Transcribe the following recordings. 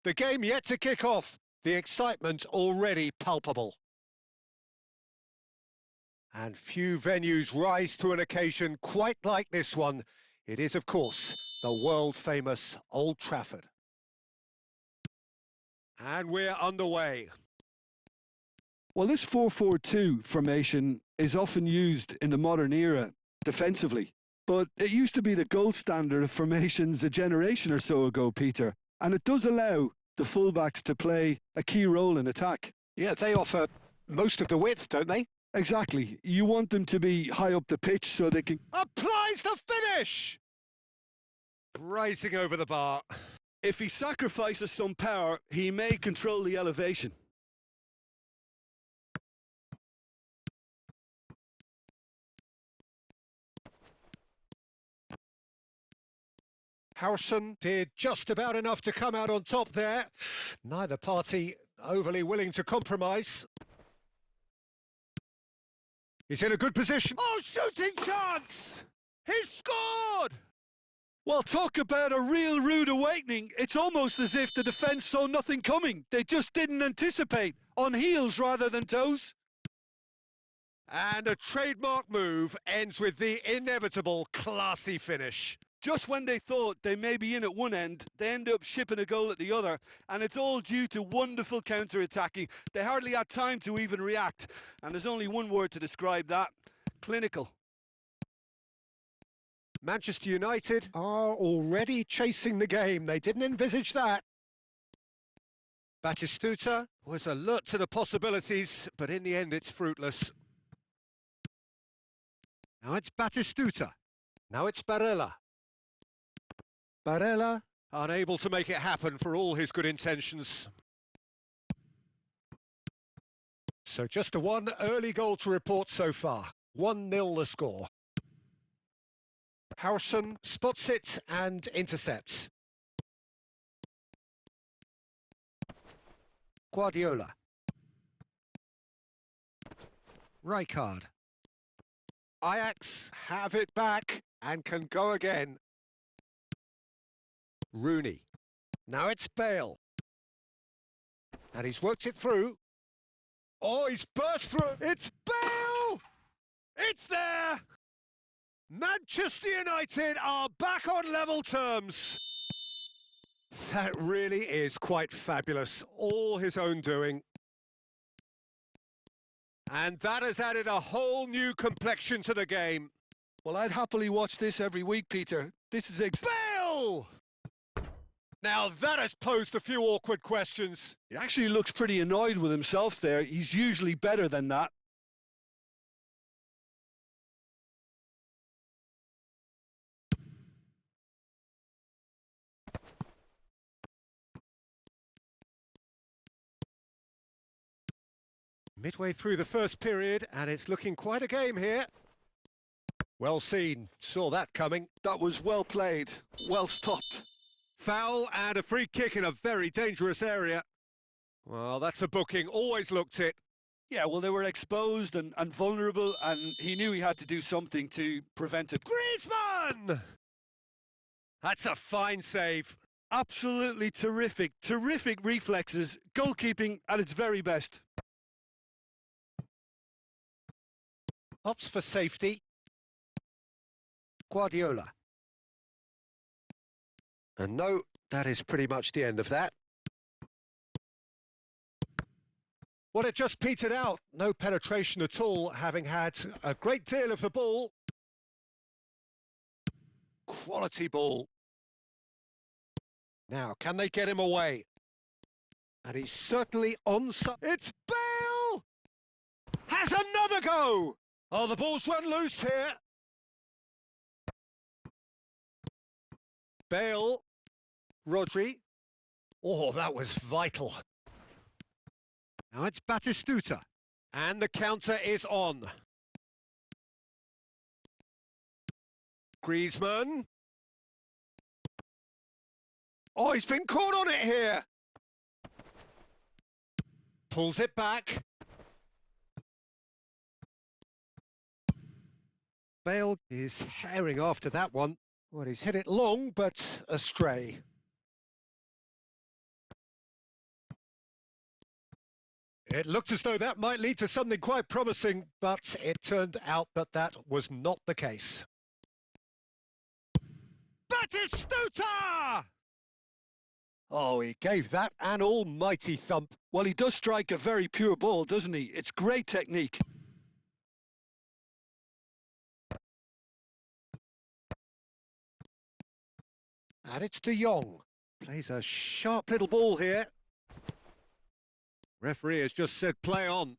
The game yet to kick off. The excitement already palpable. And few venues rise to an occasion quite like this one. It is, of course, the world-famous Old Trafford. And we're underway. Well, this 4-4-2 formation is often used in the modern era defensively, but it used to be the gold standard of formations a generation or so ago, Peter, and it does allow the fullbacks to play a key role in attack. Yeah, they offer most of the width, don't they? Exactly. You want them to be high up the pitch so they can... Applies the finish! Racing over the bar. If he sacrifices some power, he may control the elevation. Howson did just about enough to come out on top there. Neither party overly willing to compromise. He's in a good position. Oh, shooting chance! He's scored! Well, talk about a real rude awakening. It's almost as if the defence saw nothing coming. They just didn't anticipate, on heels rather than toes. And a trademark move ends with the inevitable classy finish. Just when they thought they may be in at one end, they end up shipping a goal at the other, and it's all due to wonderful counter-attacking. They hardly had time to even react, and there's only one word to describe that: clinical. Manchester United are already chasing the game. They didn't envisage that. Batistuta was alert to the possibilities, but in the end it's fruitless. Now it's Batistuta. Now it's Barella. Barella, unable to make it happen for all his good intentions. So just a one early goal to report so far. 1-0 the score. Howson spots it and intercepts. Guardiola. Rijkaard. Ajax have it back and can go again. Rooney. Now it's Bale. And he's worked it through. Oh, he's burst through. It's Bale! It's there! Manchester United are back on level terms. That really is quite fabulous. All his own doing. And that has added a whole new complexion to the game. Well, I'd happily watch this every week, Peter. This is Bale! Now that has posed a few awkward questions. He actually looks pretty annoyed with himself there. He's usually better than that. Midway through the first period, and it's looking quite a game here. Well seen. Saw that coming. That was well played. Well stopped. Foul and a free kick in a very dangerous area. Well, that's a booking. Always looked it. Yeah, well, they were exposed and vulnerable, and he knew he had to do something to prevent it. Griezmann! That's a fine save. Absolutely terrific. Terrific reflexes. Goalkeeping at its very best. Opts for safety. Guardiola. And no, that is pretty much the end of that. Well, it just petered out. No penetration at all, having had a great deal of the ball. Quality ball. Now, can they get him away? And he's certainly onside. It's Bale! Has another go! Oh, the ball's run loose here. Bale. Rodri. Oh, that was vital. Now it's Batistuta. And the counter is on. Griezmann. Oh, he's been caught on it here. Pulls it back. Bale is herring after that one. Well, he's hit it long, but astray. It looked as though that might lead to something quite promising, but it turned out that that was not the case. Batistuta! Oh, he gave that an almighty thump. Well, he does strike a very pure ball, doesn't he? It's great technique. And it's De Jong. Plays a sharp little ball here. Referee has just said play on.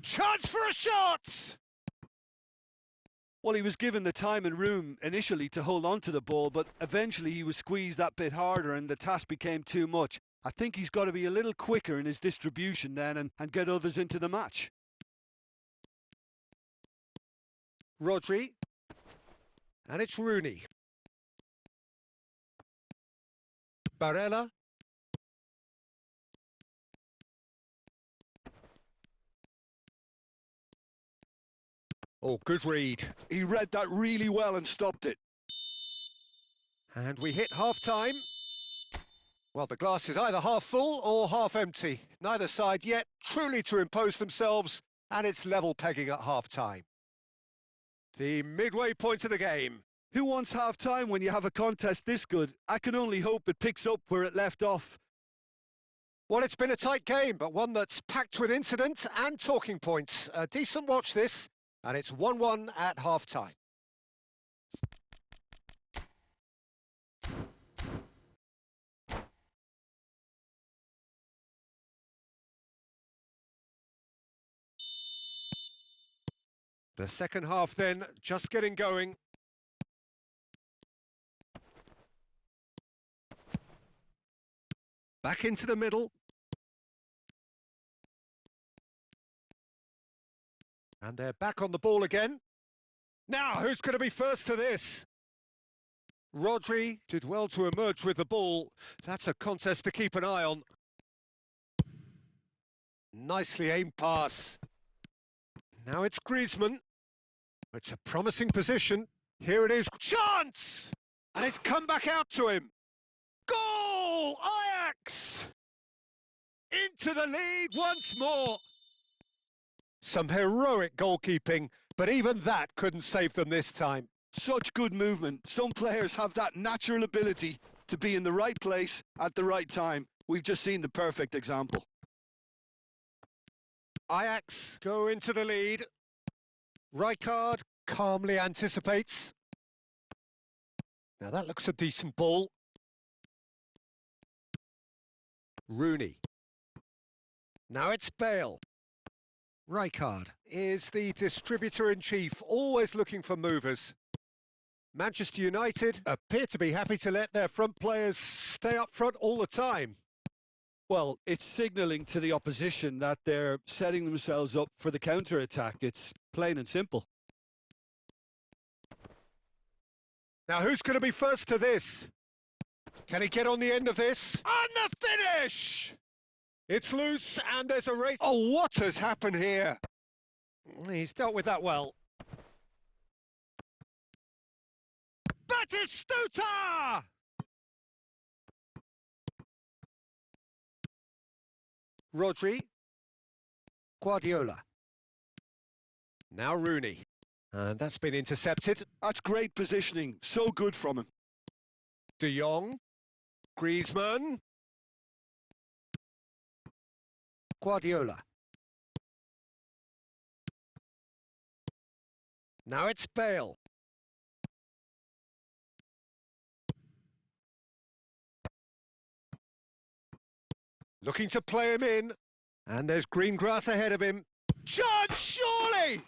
Chance for a shot! Well, he was given the time and room initially to hold on to the ball, but eventually he was squeezed that bit harder and the task became too much. I think he's got to be a little quicker in his distribution then and get others into the match. Rodri. And it's Rooney. Barella. Oh, good read. He read that really well and stopped it. And we hit half-time. Well, the glass is either half full or half empty. Neither side yet truly to impose themselves, and it's level pegging at half-time. The midway point of the game. Who wants half-time when you have a contest this good? I can only hope it picks up where it left off. Well, it's been a tight game, but one that's packed with incident and talking points. A decent watch this, and it's 1-1 at half-time. The second half then, just getting going. Back into the middle. And they're back on the ball again. Now, who's going to be first to this? Rodri did well to emerge with the ball. That's a contest to keep an eye on. Nicely aimed pass. Now it's Griezmann. It's a promising position. Here it is. Chance! And it's come back out to him. Goal! Ajax! Into the lead once more. Some heroic goalkeeping, but even that couldn't save them this time. Such good movement. Some players have that natural ability to be in the right place at the right time. We've just seen the perfect example. Ajax go into the lead. Rijkaard calmly anticipates. Now that looks a decent ball. Rooney. Now it's Bale. Rijkaard is the distributor-in-chief, always looking for movers. Manchester United appear to be happy to let their front players stay up front all the time. Well, it's signalling to the opposition that they're setting themselves up for the counter-attack. It's plain and simple. Now, who's going to be first to this? Can he get on the end of this? On the finish! It's loose, and there's a race. Oh, what has happened here? He's dealt with that well. Batistuta! Rodri. Guardiola. Now Rooney. And that's been intercepted. That's great positioning. So good from him. De Jong. Griezmann. Guardiola. Now it's Bale. Looking to play him in. And there's green grass ahead of him. Chance, surely!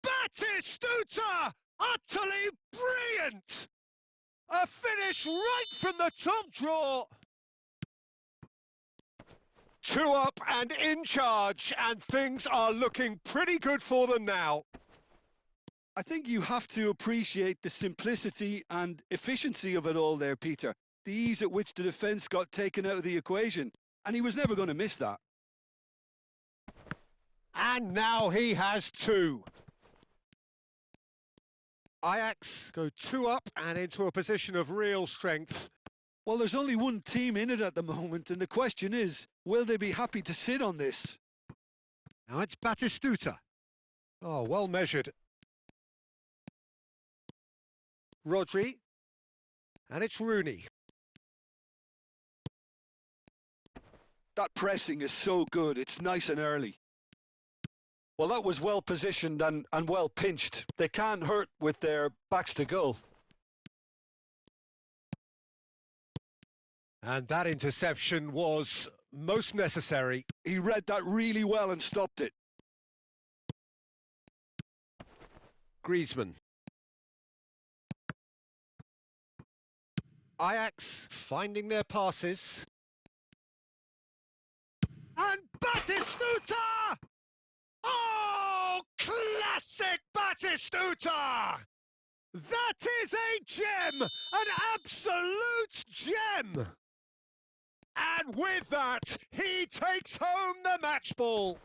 Batistuta! Utterly brilliant! A finish right from the top draw. 2 up and in charge, and things are looking pretty good for them now. I think you have to appreciate the simplicity and efficiency of it all there, Peter. The ease at which the defence got taken out of the equation, and he was never going to miss that. And now he has 2. Ajax go 2 up and into a position of real strength. Well, there's only one team in it at the moment, and the question is, will they be happy to sit on this? Now it's Batistuta. Oh, well measured. Rodri. And it's Rooney. That pressing is so good, it's nice and early. Well, that was well positioned and well pinched. They can't hurt with their backs to goal. And that interception was most necessary. He read that really well and stopped it. Griezmann. Ajax finding their passes. And Batistuta! Oh, classic Batistuta! That is a gem! An absolute gem! And with that, he takes home the match ball.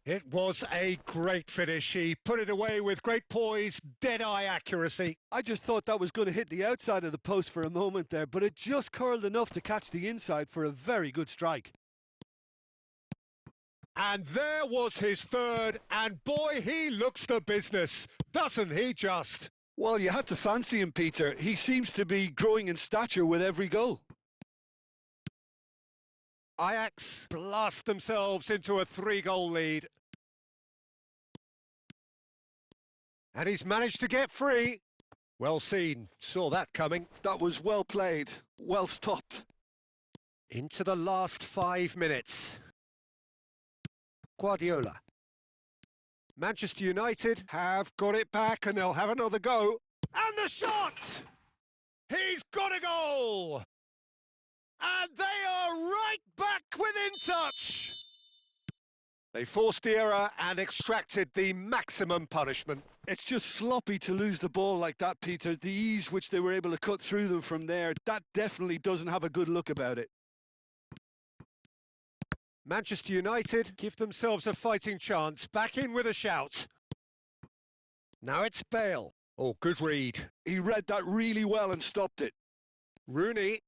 It was a great finish. He put it away with great poise, dead-eye accuracy. I just thought that was going to hit the outside of the post for a moment there, but it just curled enough to catch the inside for a very good strike. And there was his third, and boy, he looks the business, doesn't he just? Well, you had to fancy him, Peter. He seems to be growing in stature with every goal. Ajax blast themselves into a 3-goal lead. And he's managed to get free. Well seen, saw that coming. That was well played, well stopped. Into the last 5 minutes. Guardiola. Manchester United have got it back and they'll have another go. And the shot! He's got a goal! And they are right back within touch! They forced the error and extracted the maximum punishment. It's just sloppy to lose the ball like that, Peter. The ease which they were able to cut through them from there, that definitely doesn't have a good look about it. Manchester United give themselves a fighting chance, back in with a shout. Now it's Bale. Oh, good read. He read that really well and stopped it. Rooney,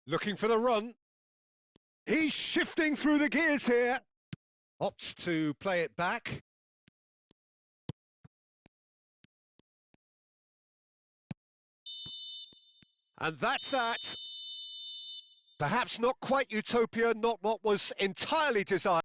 looking for the run. He's shifting through the gears here. Opts to play it back. And that's that. Perhaps not quite utopia, not what was entirely desired.